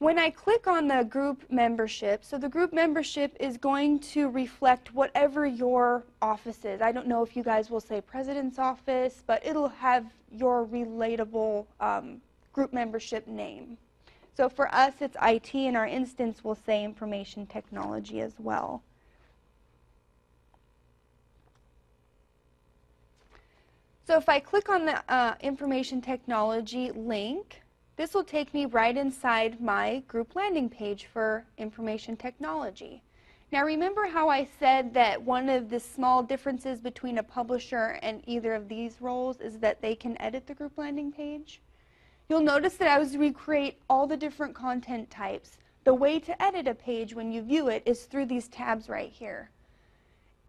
When I click on the group membership, so the group membership is going to reflect whatever your office is. I don't know if you guys will say president's office, but it'll have your relatable group membership name. So for us, it's IT, and our instance will say information technology as well. So if I click on the information technology link, this will take me right inside my group landing page for information technology. Now remember how I said that one of the small differences between a publisher and either of these roles is that they can edit the group landing page? You'll notice that as we create all the different content types, the way to edit a page when you view it is through these tabs right here.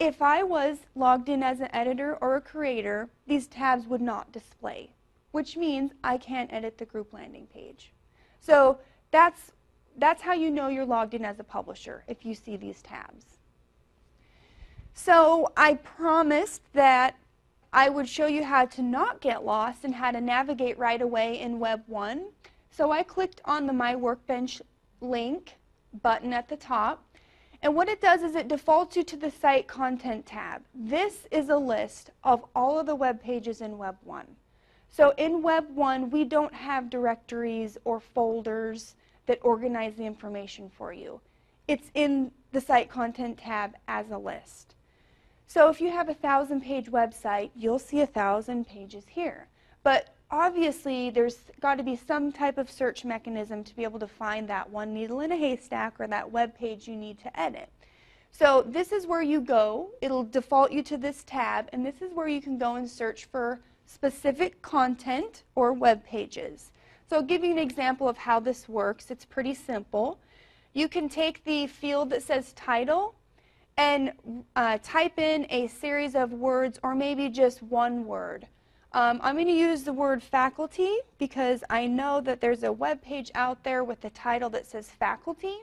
If I was logged in as an editor or a creator, these tabs would not display, which means I can't edit the group landing page. So that's how you know you're logged in as a publisher, if you see these tabs. So I promised that I would show you how to not get lost and how to navigate right away in Web 1. So I clicked on the My Workbench link button at the top. And what it does is it defaults you to the Site Content tab. This is a list of all of the web pages in Web 1. So in Web 1, we don't have directories or folders that organize the information for you. It's in the Site Content tab as a list. So if you have a 1,000-page website, you'll see 1,000 pages here. But obviously, there's got to be some type of search mechanism to be able to find that one needle in a haystack or that web page you need to edit. So this is where you go. It'll default you to this tab, and this is where you can go and search for specific content or web pages. So I'll give you an example of how this works. It's pretty simple. You can take the field that says title and type in a series of words or maybe just one word. I'm going to use the word faculty because I know that there's a web page out there with the title that says faculty.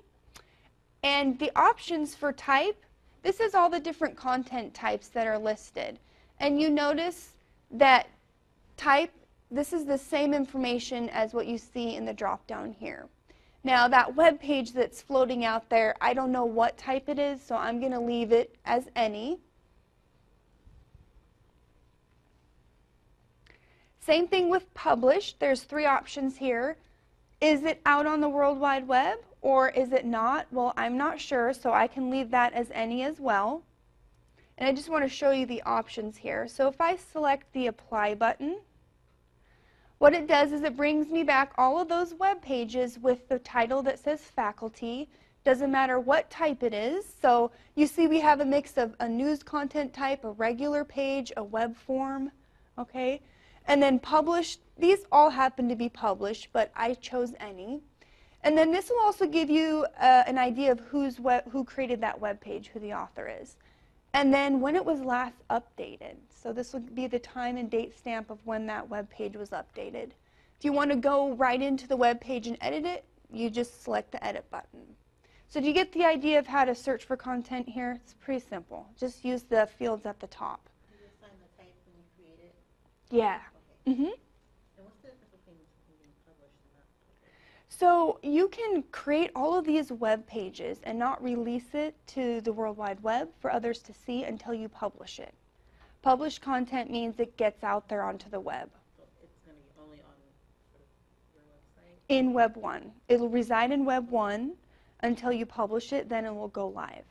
And the options for type, this is all the different content types that are listed. And you notice that type, this is the same information as what you see in the drop down here. Now that web page that's floating out there, I don't know what type it is, so I'm going to leave it as any. Same thing with published. There's 3 options here. Is it out on the World Wide Web or is it not? Well, I'm not sure, so I can leave that as any as well. And I just want to show you the options here. So if I select the Apply button, what it does is it brings me back all of those web pages with the title that says faculty. Doesn't matter what type it is. So you see we have a mix of a news content type, a regular page, a web form, okay? And then published, these all happen to be published, but I chose any. And then this will also give you an idea of who created that web page, who the author is. And then when it was last updated. So this will be the time and date stamp of when that web page was updated. If you want to go right into the web page and edit it, you just select the edit button. So do you get the idea of how to search for content here? It's pretty simple. Just use the fields at the top. Do you assign the type when you create it? Yeah. Okay. Mm-hmm. And what's the difference between being published and not published? So you can create all of these web pages and not release it to the World Wide Web for others to see until you publish it. Published content means it gets out there onto the web. So it's going to be only on sort of your website? In Web 1. It'll reside in Web 1 until you publish it, then it will go live.